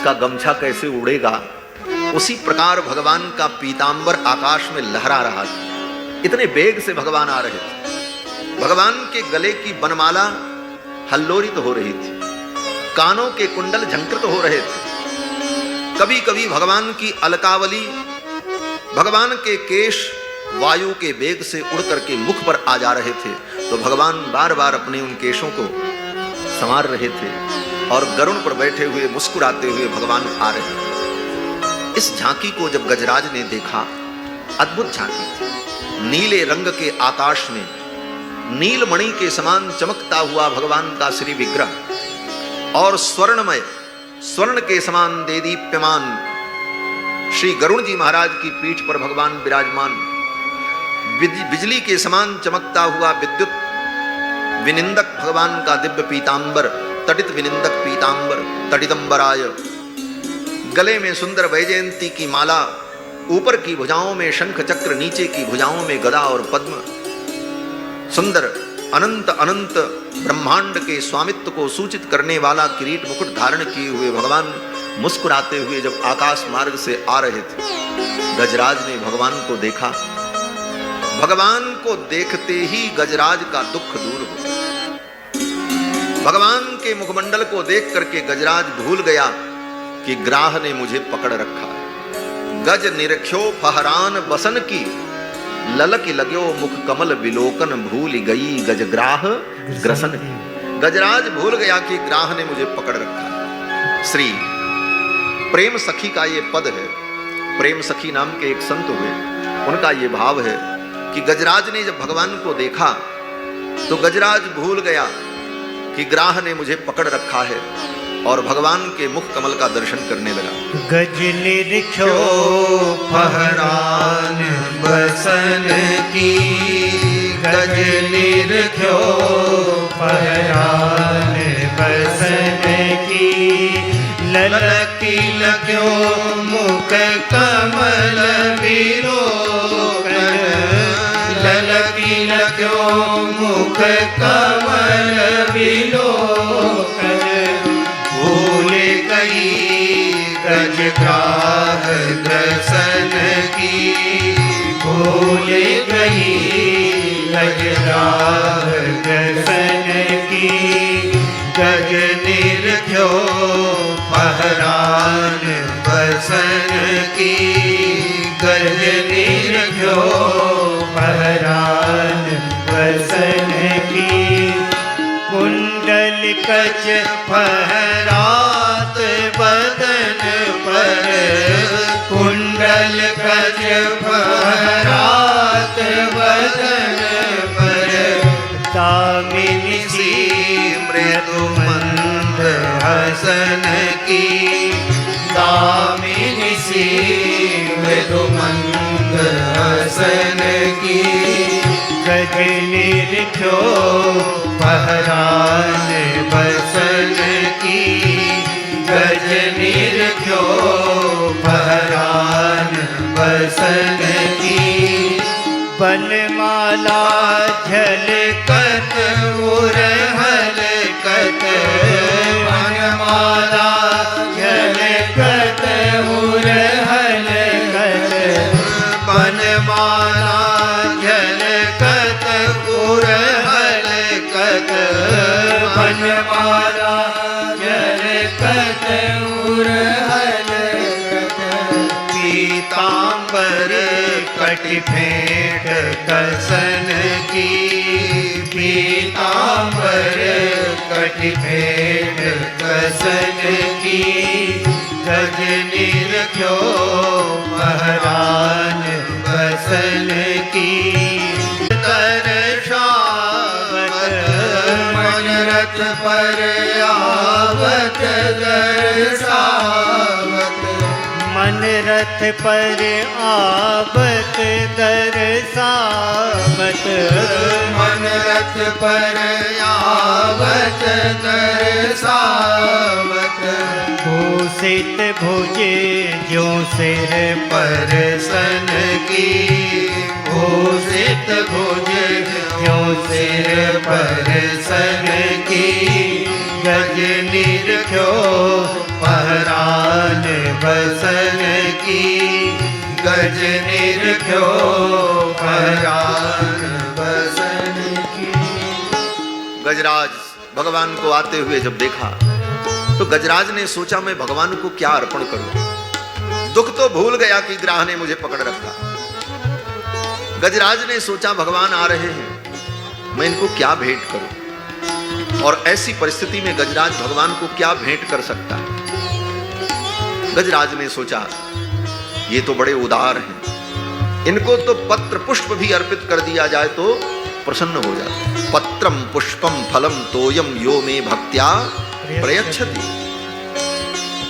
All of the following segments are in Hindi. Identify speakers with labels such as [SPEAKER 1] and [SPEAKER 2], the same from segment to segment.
[SPEAKER 1] उसका गमछा कैसे उड़ेगा, उसी प्रकार भगवान का पीतांबर आकाश में लहरा रहा था। इतने वेग से भगवान आ रहे थे। भगवान के गले की बनमाला हल्लोरित हो रही थी, कानों के कुंडल झंकृत हो रहे थे। कभी कभी भगवान की अलकावली, भगवान के केश वायु के वेग से उड़ करके मुख पर आ जा रहे थे, तो भगवान बार बार अपने उन केशों को संवार रहे थे और गरुड़ पर बैठे हुए मुस्कुराते हुए भगवान आ रहे थे। इस झांकी को जब गजराज ने देखा, अद्भुत झांकी थी। नीले रंग के आकाश में नीलमणि के समान चमकता हुआ भगवान का श्री विग्रह और स्वर्णमय, स्वर्ण के समान देदीप्यमान श्री गरुड़ जी महाराज की पीठ पर भगवान विराजमान, बिजली के समान चमकता हुआ विद्युत विनिंदक भगवान का दिव्य पीतांबर, तटित विनिंदक पीतांबर तटितंबराय। गले में सुंदर वैजयंती की माला, ऊपर की भुजाओं में शंख चक्र, नीचे की भुजाओं में गदा और पद्म। सुंदर अनंत अनंत ब्रह्मांड के स्वामित्व को सूचित करने वाला किरीट मुकुट धारण किए हुए भगवान मुस्कुराते हुए जब आकाश मार्ग से आ रहे थे, गजराज ने भगवान को देखा। भगवान को देखते ही गजराज का दुख दूर हो। भगवान के मुखमंडल को देख करके गजराज भूल गया कि ग्राह ने मुझे पकड़ रखा है। गज निरख्यो फहरान बसन की, ललक लगयो मुख कमल विलोकन, भूल गई गजग्राह ग्रसन की। गजराज भूल गया कि ग्राह ने मुझे पकड़ रखा है। श्री प्रेम सखी का ये पद है। प्रेम सखी नाम के एक संत हुए, उनका ये भाव है कि गजराज ने जब भगवान को देखा तो गजराज भूल गया कि ग्राह ने मुझे पकड़ रखा है और भगवान के मुख कमल का दर्शन करने लगा।
[SPEAKER 2] गज निरख्यो फहरान बसन की, गज निरख्यो फहरान बसन की, ललकी लग्यो मुख कमल विलोकन, ललकी लग्यो मुख कमल विलोकन, भूल गई गजग्राह ग्रसन की, भूल गई गजग्राह ग्रसन की। गज निरख्यो फहरान बसन की, गज निरख्यो फहरान बसन की, कुंडल कच फहरात बदन पर, कुंडल कच फहरात बदन पर, दामिनी सी मृदु मंद हसन की, दामिनी सी मृदु मंद हसन की। गज निरख्यो फहरान बसन की, गज निरख्यो फहरान बसन की। बनमाला झलकत उरहल कत, बनमाला झलकत उरहल कत, बनमाला झलकत उरहल कत, बनमाला झलकत उरहल कत। पीतांबर कटि भेंट कसन की, पीतांबर कटि भेंट कसन की। गज निरख्यो फहरान बसन की, दर्शावत मन रथ पर आवत, दर्शावत मन रथ पर आवत, दर्शावत मन रथ पर आवत, दर्शावत। भूषित भुजे ज्यों सिर पर सन की, भूषित भुजे ज्यों सिर पर सन की। गज निरख्यो फहरान बसन की, गज निरख्यो परान बसन की।
[SPEAKER 1] गजराज भगवान को आते हुए जब देखा तो गजराज ने सोचा मैं भगवान को क्या अर्पण करूं। दुख तो भूल गया कि ग्राह ने मुझे पकड़ रखा। गजराज ने सोचा भगवान आ रहे हैं, मैं इनको क्या भेंट करूं। और ऐसी परिस्थिति में गजराज भगवान को क्या भेंट कर सकता है। गजराज ने सोचा ये तो बड़े उदार हैं, इनको तो पत्र पुष्प भी अर्पित कर दिया जाए तो प्रसन्न हो जाते। पत्रम पुष्पम फलम तोयम यो मे भक्त्या प्रयच्छति।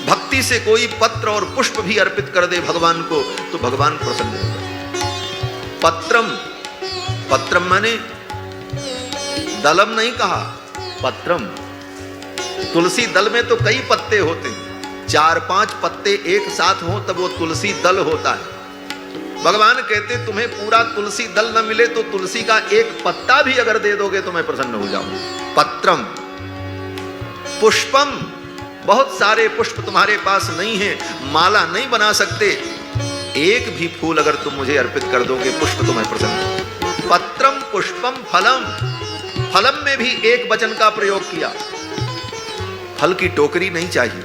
[SPEAKER 1] भक्ति से कोई पत्र और पुष्प भी अर्पित कर दे भगवान को तो भगवान प्रसन्न हो जाते। पत्रम, पत्रम माने दलम नहीं कहा, पत्रम। तुलसी दल में तो कई पत्ते होते हैं, 4-5 पत्ते एक साथ हो तब वो तुलसी दल होता है। भगवान कहते तुम्हें पूरा तुलसी दल न मिले तो तुलसी का एक पत्ता भी अगर दे दोगे तो मैं प्रसन्न हो जाऊंगा। पत्रम। पुष्पम, बहुत सारे पुष्प तुम्हारे पास नहीं है, माला नहीं बना सकते, एक भी फूल अगर तुम मुझे अर्पित कर दोगे पुष्प तो मैं प्रसन्न। पत्रम पुष्पम फलम। फलम में भी एक वचन का प्रयोग किया। फल की टोकरी नहीं चाहिए।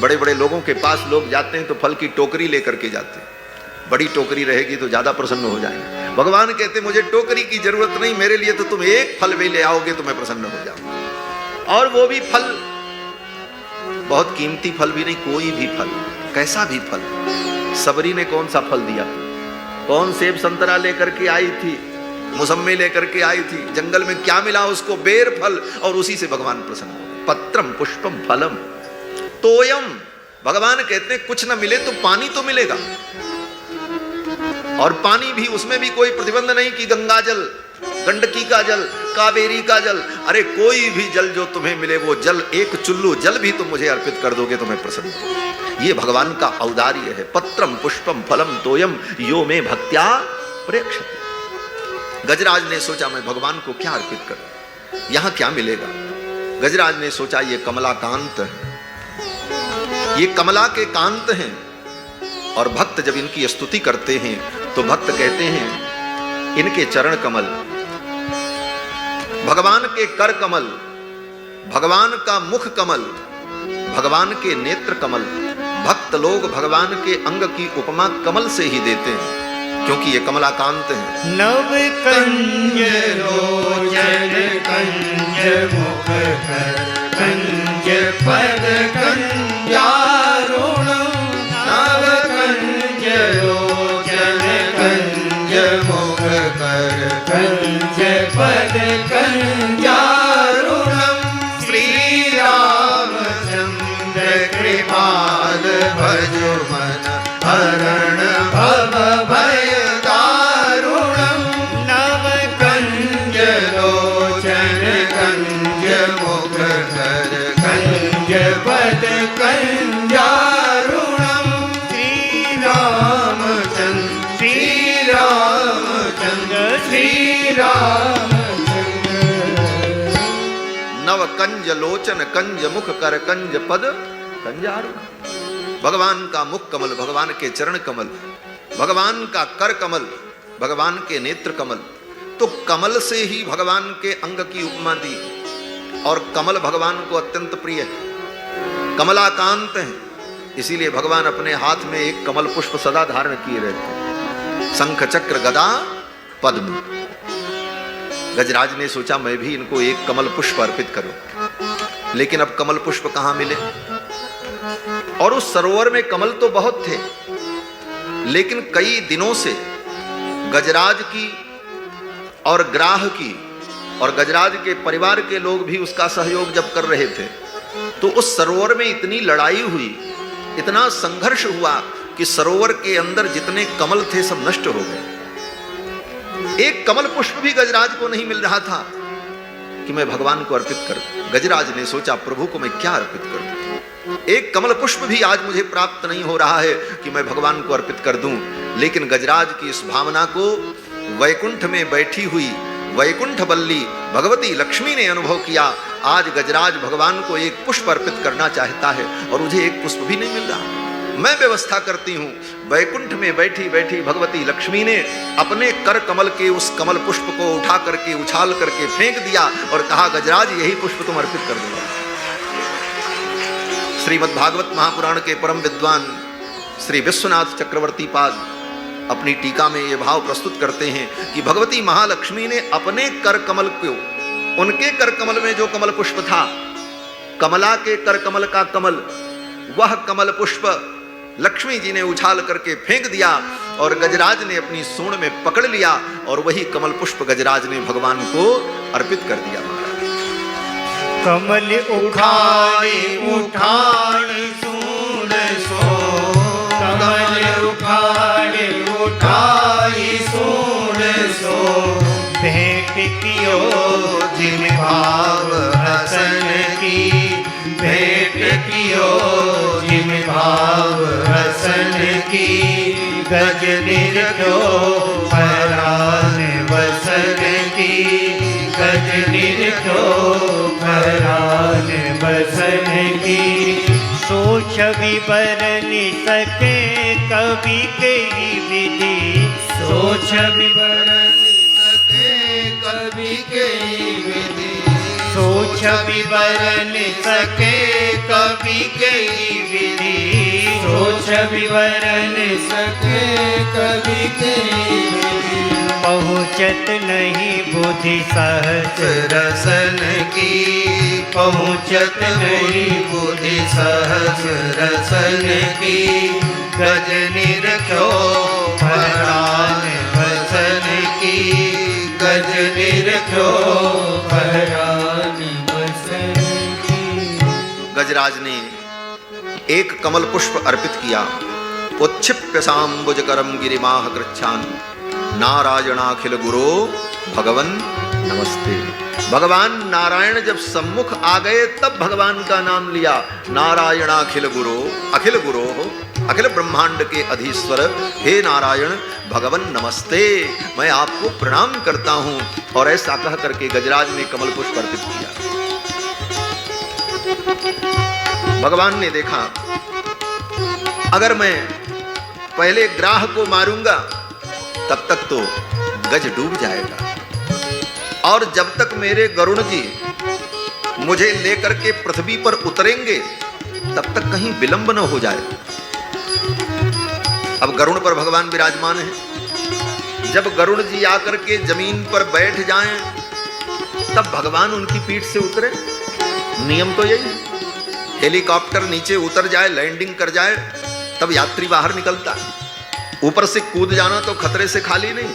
[SPEAKER 1] बड़े बड़े लोगों के पास लोग जाते हैं तो फल की टोकरी लेकर के जाते हैं, बड़ी टोकरी रहेगी तो ज्यादा प्रसन्न हो जाएंगे। भगवान कहते मुझे टोकरी की जरूरत नहीं, मेरे लिए तो तुम एक फल भी ले आओगे तो मैं प्रसन्न हो जाऊंगा। और वो भी फल बहुत कीमती फल भी नहीं, कोई भी फल, कैसा भी फल। सबरी ने कौन सा फल दिया? कौन सेब संतरा लेकर के आई थी, मौसम्मी लेकर के आई थी, जंगल में क्या मिला उसको? बेर फल, और उसी से भगवान प्रसन्न हो। पत्रम पुष्पम फलम तोयम। भगवान कहते हैं कुछ ना मिले तो पानी तो मिलेगा, और पानी भी, उसमें भी कोई प्रतिबंध नहीं कि गंगा जल, गंडकी का जल, कावेरी का जल, अरे कोई भी जल जो तुम्हें मिले वो जल, एक चुल्लू जल भी तुम मुझे अर्पित कर दोगे तो मैं प्रसन्न हूं। ये भगवान का औदार्य है। पत्रम पुष्पम फलम तोयम यो में भक्त्या प्रेक्षते। गजराज ने सोचा मैं भगवान को क्या अर्पित करूं, यहां क्या मिलेगा। गजराज ने सोचा ये कमला कांत है, ये कमला के कांत हैं, और भक्त जब इनकी स्तुति करते हैं तो भक्त कहते हैं इनके चरण कमल, भगवान के कर कमल, भगवान का मुख कमल, भगवान के नेत्र कमल। भक्त लोग भगवान के अंग की उपमा कमल से ही देते हैं क्योंकि ये कमलाकांत हैं।
[SPEAKER 2] नव कंज लोचन कंज मुख कर कंज पद कंजारुण। नव कंज लोचन कंज मुख कर कंज पद कंजारुणम। श्री रामचंद्र कृपाल भजो मन हरण भव भय दारुणम। नव कंज लोचन कंज मुख कर कंज पद कंजारुणम। श्री रामचंद्र श्री रामचंद्र श्री रामचंद्र।
[SPEAKER 1] नव कंज लोचन कंज मुख कर कंज पद कंजारुण। भगवान का मुख कमल, भगवान के चरण कमल, भगवान का कर कमल, भगवान के नेत्र कमल। तो कमल से ही भगवान के अंग की उपमा दी, और कमल भगवान को अत्यंत प्रिय है, कमलाकांत है। इसीलिए भगवान अपने हाथ में एक कमल पुष्प सदा धारण किए रहते हैं, शंख चक्र गदा पद्म। गजराज ने सोचा मैं भी इनको एक कमल पुष्प अर्पित करूं, लेकिन अब कमल पुष्प कहां मिले। और उस सरोवर में कमल तो बहुत थे, लेकिन कई दिनों से गजराज की और ग्राह की और गजराज के परिवार के लोग भी उसका सहयोग जब कर रहे थे तो उस सरोवर में इतनी लड़ाई हुई, इतना संघर्ष हुआ कि सरोवर के अंदर जितने कमल थे सब नष्ट हो गए। एक कमल पुष्प भी गजराज को नहीं मिल रहा था कि मैं भगवान को अर्पित करूं। गजराज ने सोचा प्रभु को मैं क्या अर्पित करूं। एक कमल पुष्प भी आज मुझे प्राप्त नहीं हो रहा है कि मैं भगवान को अर्पित कर दूं। लेकिन गजराज की इस भावना को वैकुंठ में बैठी हुई वैकुंठ बल्ली भगवती लक्ष्मी ने अनुभव किया। आज गजराज भगवान को एक पुष्प अर्पित करना चाहता है और मुझे एक पुष्प भी नहीं मिल रहा। मैं व्यवस्था करती हूं। वैकुंठ में बैठी बैठी भगवती लक्ष्मी ने अपने कर कमल के उस कमल पुष्प को उठा करके उछाल करके फेंक दिया और कहा, गजराज यही पुष्प तुम अर्पित कर दो। श्रीमद् भागवत महापुराण के परम विद्वान श्री विश्वनाथ चक्रवर्ती पाद अपनी टीका में ये भाव प्रस्तुत करते हैं कि भगवती महालक्ष्मी ने अपने कर कमल को, उनके कर कमल में जो कमल पुष्प था, कमला के कर कमल का कमल, वह कमल पुष्प लक्ष्मी जी ने उछाल करके फेंक दिया और गजराज ने अपनी सूंड में पकड़ लिया और वही कमल पुष्प गजराज ने भगवान को अर्पित कर दिया।
[SPEAKER 2] कमल उखाड़े उठाड़ सूंड सो, कमल उखाड़े उठाई सूंड सो, भेंट कियो जिन भाव हसन की, भेंट कियो जिन भाव हसन की, गज निरखो परान बसन की, गज निरखो परान बसन की। सोच विवरण सके कवि के विधि, सोच विवरण सके कवि के विधि, सोच विवरण सके कवि के विधि, सोच विवरण सके कवि के विधि। पहुँचत नहीं बुद्धि सहज रसन की, पहुँचत नहीं बुद्धि सहज रसन की, गज निरखो परान बसन की, गज निरखो परान बसन की।
[SPEAKER 1] गजराज ने एक कमल पुष्प अर्पित किया। उच्छिप्य सांबुजकरम गिरिमाह कृच्छान, नारायणाखिल गुरो भगवन नमस्ते। भगवान नारायण जब सम्मुख आ गए तब भगवान का नाम लिया, नारायणाखिल गुरो, अखिल गुरो, अखिल ब्रह्मांड के अधीश्वर, हे नारायण भगवन नमस्ते, मैं आपको प्रणाम करता हूं। और ऐसा कह करके गजराज ने कमल पुष्प अर्पित किया। भगवान ने देखा, अगर मैं पहले ग्राह को मारूंगा तब तक तो गज डूब जाएगा, और जब तक मेरे गरुण जी मुझे लेकर के पृथ्वी पर उतरेंगे तब तक कहीं विलंब न हो जाए। अब गरुण पर भगवान विराजमान है। जब गरुण जी आकर के जमीन पर बैठ जाएं तब भगवान उनकी पीठ से उतरे। नियम तो यही है, हेलीकॉप्टर नीचे उतर जाए, लैंडिंग कर जाए, तब यात्री बाहर निकलता है। ऊपर से कूद जाना तो खतरे से खाली नहीं।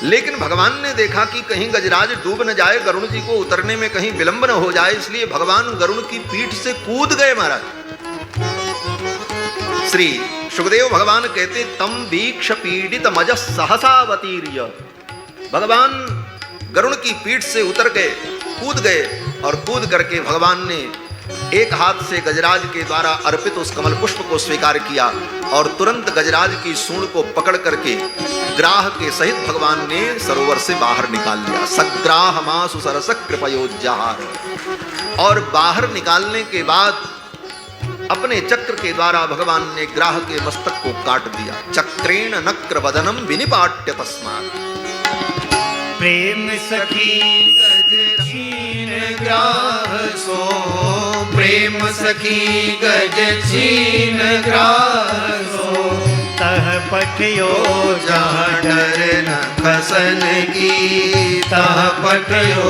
[SPEAKER 1] लेकिन भगवान ने देखा कि कहीं गजराज डूब न जाए, गरुण जी को उतरने में कहीं विलंब न हो जाए, इसलिए भगवान गरुण की पीठ से कूद गए। महाराज श्री सुखदेव भगवान कहते, तम वीक्ष पीड़ित मज सहसावतीर्य। भगवान गरुण की पीठ से उतर गए, कूद गए, और कूद करके भगवान ने एक हाथ से गजराज के द्वारा अर्पित उस कमल पुष्प को स्वीकार किया और तुरंत गजराज की सूंड को पकड़ करके ग्राह के सहित भगवान ने सरोवर से बाहर निकाल लिया। सग्राह मासु सरस कृपयोज्जहार। और बाहर निकालने के बाद अपने चक्र के द्वारा भगवान ने ग्राह के मस्तक को काट दिया। चक्रेण नक्र वदनम विनिपाट्य तस्मात्।
[SPEAKER 2] प्रेम सखी गज छीन ग्राह सो, प्रेम सखी गज छीन ग्राह सो, तह पठयो जहाँ डर न खसन की, तह पठयो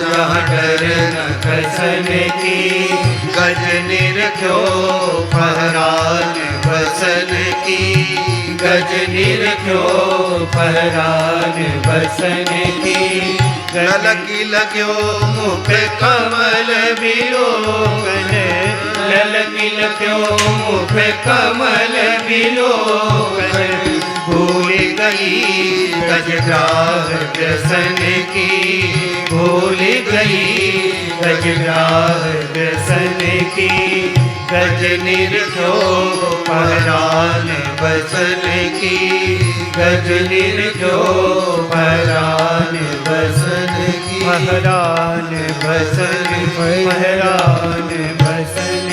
[SPEAKER 2] जहाँ डर न खसन की, गज निरख्यो पहरान बसन की, गज निरख्यो पहरान बसन की। ललकी लग्यो मुख कमल विलोकन, ललकी लग्यो मुख कमल विलोकन, भूल गई गजग्राह दर्शन की, भूल गई गजग्राह दर्शन की, गज निरख्यो पहरान बसन की, गज निरख्यो पहरान बसन की, पहरान बसन, पहरान बसन